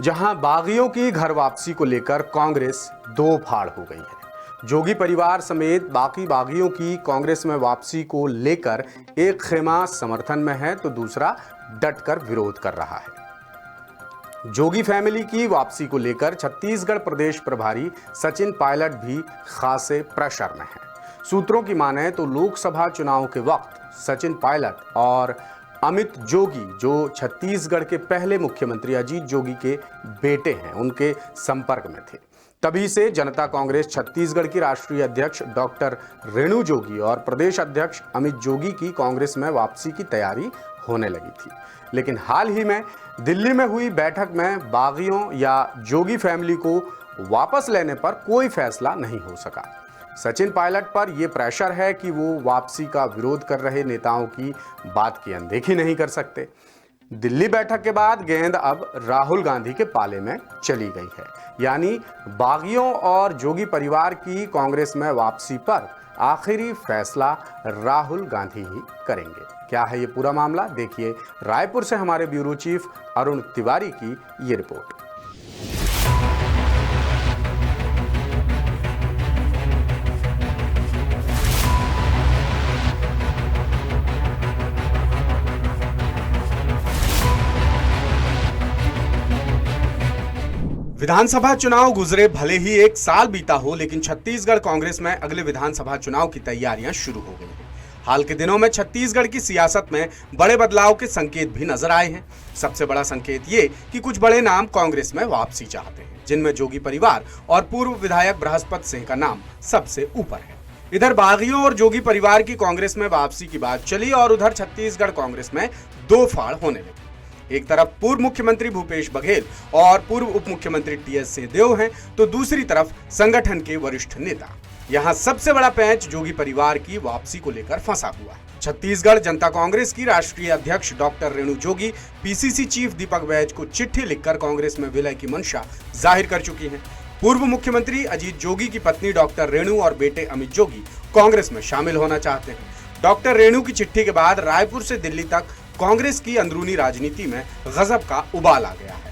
जहां बागियों की घर वापसी को लेकर कांग्रेस दो फाड़ हो गई है। जोगी परिवार समेत बाकी बागियों की कांग्रेस में वापसी को लेकर एक खेमा समर्थन में है तो दूसरा डटकर विरोध कर रहा है। जोगी फैमिली की वापसी को लेकर छत्तीसगढ़ प्रदेश प्रभारी सचिन पायलट भी खासे प्रेशर में है। सूत्रों की माने तो लोकसभा चुनाव के वक्त सचिन पायलट और अमित जोगी, जो छत्तीसगढ़ के पहले मुख्यमंत्री अजीत जोगी के बेटे हैं, उनके संपर्क में थे। तभी से जनता कांग्रेस छत्तीसगढ़ की राष्ट्रीय अध्यक्ष डॉक्टर रेणु जोगी और प्रदेश अध्यक्ष अमित जोगी की कांग्रेस में वापसी की तैयारी होने लगी थी। लेकिन हाल ही में दिल्ली में हुई बैठक में बागियों या जोगी फैमिली को वापस लेने पर कोई फैसला नहीं हो सका। सचिन पायलट पर यह प्रेशर है कि वो वापसी का विरोध कर रहे नेताओं की बात की अनदेखी नहीं कर सकते। दिल्ली बैठक के बाद गेंद अब राहुल गांधी के पाले में चली गई है, यानी बागियों और जोगी परिवार की कांग्रेस में वापसी पर आखिरी फैसला राहुल गांधी ही करेंगे। क्या है ये पूरा मामला, देखिए रायपुर से हमारे ब्यूरो चीफ अरुण तिवारी की ये रिपोर्ट। विधानसभा चुनाव गुजरे भले ही एक साल बीता हो, लेकिन छत्तीसगढ़ कांग्रेस में अगले विधानसभा चुनाव की तैयारियां शुरू हो गई हैं। हाल के दिनों में छत्तीसगढ़ की सियासत में बड़े बदलाव के संकेत भी नजर आए हैं। सबसे बड़ा संकेत ये कि कुछ बड़े नाम कांग्रेस में वापसी चाहते हैं, जिनमें जोगी परिवार और पूर्व विधायक बृहस्पत सिंह का नाम सबसे ऊपर है। इधर बागियों और जोगी परिवार की कांग्रेस में वापसी की बात चली और उधर छत्तीसगढ़ कांग्रेस में दो फाड़ होने लगी। एक तरफ पूर्व मुख्यमंत्री भूपेश बघेल और पूर्व उप मुख्यमंत्री टीएस सिंहदेव हैं, तो दूसरी तरफ संगठन के वरिष्ठ नेता। यहां सबसे बड़ा पैंच जोगी परिवार की वापसी को लेकर फंसा हुआ है। छत्तीसगढ़ जनता कांग्रेस की राष्ट्रीय अध्यक्ष doctor Renu Jogi PCC chief Deepak Baij को चिट्ठी लिखकर कांग्रेस में विलय की मंशा जाहिर कर चुकी हैं। पूर्व मुख्यमंत्री अजीत जोगी की पत्नी डॉक्टर रेणु और बेटे अमित जोगी कांग्रेस में शामिल होना चाहते हैं। डॉक्टर रेणु की चिट्ठी के बाद रायपुर से दिल्ली तक कांग्रेस की अंदरूनी राजनीति में गजब का उबाल आ गया है।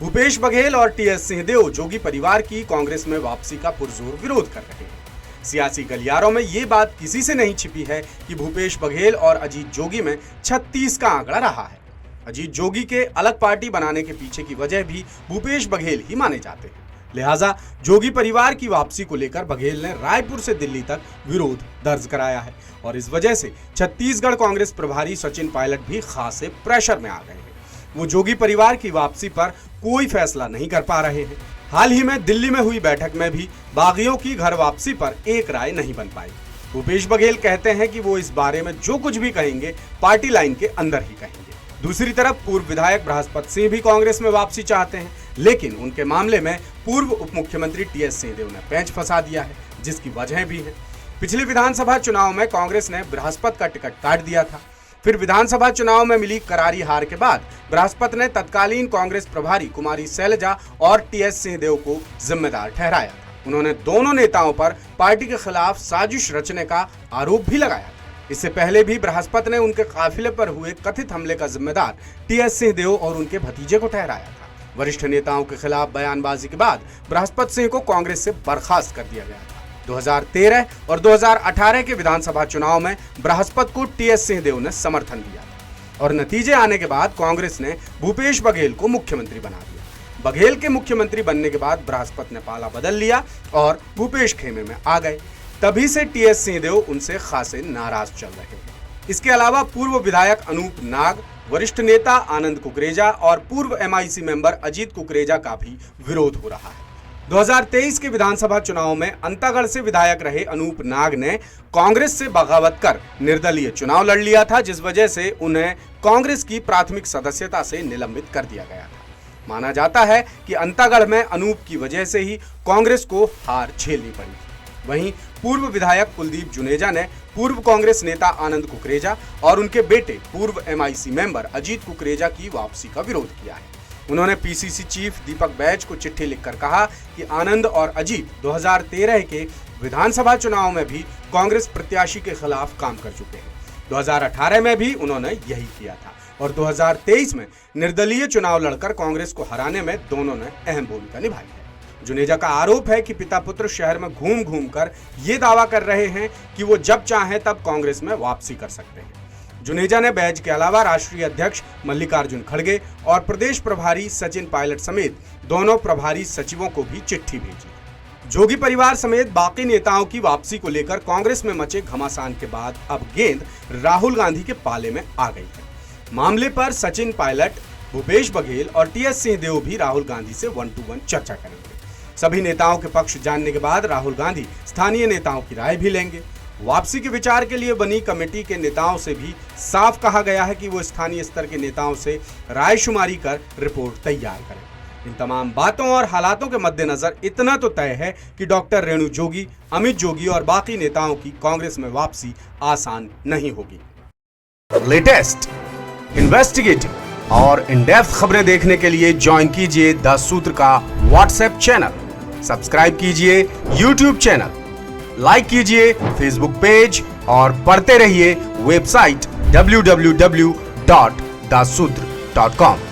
भूपेश बघेल और टीएस सिंहदेव जोगी परिवार की कांग्रेस में वापसी का पुरजोर विरोध कर रहे हैं। सियासी गलियारों में ये बात किसी से नहीं छिपी है कि भूपेश बघेल और अजीत जोगी में 36 का आंकड़ा रहा है। अजीत जोगी के अलग पार्टी बनाने के पीछे की वजह भी भूपेश बघेल ही माने जाते हैं। लिहाजा जोगी परिवार की वापसी को लेकर बघेल ने रायपुर से दिल्ली तक विरोध दर्ज कराया है और इस वजह से छत्तीसगढ़ कांग्रेस प्रभारी सचिन पायलट भी खासे प्रेशर में आ गए हैं। वो जोगी परिवार की वापसी पर कोई फैसला नहीं कर पा रहे हैं। हाल ही में दिल्ली में हुई बैठक में भी बागियों की घर वापसी पर एक राय नहीं बन पाई। भूपेश बघेल कहते हैं कि वो इस बारे में जो कुछ भी कहेंगे पार्टी लाइन के अंदर ही कहेंगे। दूसरी तरफ पूर्व विधायक बृहस्पत सिंह भी कांग्रेस में वापसी चाहते हैं, लेकिन उनके मामले में पूर्व उप मुख्यमंत्री टीएस सिंहदेव ने पेंच फंसा दिया है, जिसकी वजह भी है। पिछले विधानसभा चुनाव में कांग्रेस ने बृहस्पत का टिकट काट दिया था। फिर विधानसभा चुनाव में मिली करारी हार के बाद बृहस्पत ने तत्कालीन कांग्रेस प्रभारी कुमारी शैलजा और टीएस सिंहदेव को जिम्मेदार ठहराया था। उन्होंने दोनों नेताओं पर पार्टी के खिलाफ साजिश रचने का आरोप भी लगाया था। इससे पहले भी बृहस्पत ने उनके काफिले पर हुए कथित हमले का जिम्मेदार टीएस सिंहदेव और उनके भतीजे को ठहराया था। वरिष्ठ नेताओं के खिलाफ बयानबाजी के बाद बृहस्पत सिंह को कांग्रेस से बर्खास्त कर दिया गया था। 2013 और 2018 के विधानसभा चुनाव में बृहस्पत को टीएस सिंहदेव ने समर्थन दिया था और नतीजे आने के बाद कांग्रेस ने भूपेश बघेल को मुख्यमंत्री बना दिया। बघेल के मुख्यमंत्री बनने के बाद बृहस्पत ने पाला बदल लिया और भूपेश खेमे में आ गए। तभी से टीएस सिंहदेव उनसे खासे नाराज चल रहे हैं। इसके अलावा पूर्व विधायक अनूप नाग, वरिष्ठ नेता आनंद कुकरेजा और पूर्व एमआईसी मेंबर अजीत कुकरेजा का भी विरोध हो रहा है। 2023 के विधानसभा चुनाव में अंतागढ़ से विधायक रहे अनूप नाग ने कांग्रेस से बगावत कर निर्दलीय चुनाव लड़ लिया था, जिस वजह से उन्हें कांग्रेस की प्राथमिक सदस्यता से निलंबित कर दिया गया था। माना जाता है कि अंतागढ़ में अनूप की वजह से ही कांग्रेस को हार झेलनी पड़ी। वहीं पूर्व विधायक कुलदीप जुनेजा ने पूर्व कांग्रेस नेता आनंद कुकरेजा और उनके बेटे पूर्व एमआईसी मेंबर अजीत कुकरेजा की वापसी का विरोध किया है। उन्होंने पीसीसी चीफ दीपक बैज को चिट्ठी लिखकर कहा कि आनंद और अजीत 2013 के विधानसभा चुनाव में भी कांग्रेस प्रत्याशी के खिलाफ काम कर चुके हैं। 2018 में भी उन्होंने यही किया था। और 2023 में निर्दलीय चुनाव लड़कर कांग्रेस को हराने में दोनों ने अहम भूमिका निभाई है। जुनेजा का आरोप है कि पिता पुत्र शहर में घूम घूम कर ये दावा कर रहे हैं कि वो जब चाहें तब कांग्रेस में वापसी कर सकते हैं। जुनेजा ने बैज के अलावा राष्ट्रीय अध्यक्ष मल्लिकार्जुन खड़गे और प्रदेश प्रभारी सचिन पायलट समेत दोनों प्रभारी सचिवों को भी चिट्ठी भेजी। जोगी परिवार समेत बाकी नेताओं की वापसी को लेकर कांग्रेस में मचे घमासान के बाद अब गेंद राहुल गांधी के पाले में आ गई है। मामले पर सचिन पायलट, भूपेश बघेल और टीएस सिंहदेव भी राहुल गांधी से 1-to-1 चर्चा करेंगे। सभी नेताओं के पक्ष जानने के बाद राहुल गांधी स्थानीय नेताओं की राय भी लेंगे। वापसी के विचार के लिए बनी कमेटी के नेताओं से भी साफ कहा गया है कि वो स्थानीय स्तर के नेताओं से रायशुमारी कर रिपोर्ट तैयार करें। इन तमाम बातों और हालातों के मद्देनजर इतना तो तय है कि डॉक्टर रेणु जोगी, अमित जोगी और बाकी नेताओं की कांग्रेस में वापसी आसान नहीं होगी। लेटेस्ट, इन्वेस्टिगेटिव और इन डेप्थ खबरें देखने के लिए ज्वाइन कीजिए द सूत्र का व्हाट्सएप चैनल, सब्सक्राइब कीजिए यूट्यूब चैनल, लाइक कीजिए फेसबुक पेज और पढ़ते रहिए वेबसाइट www.dasudr.com।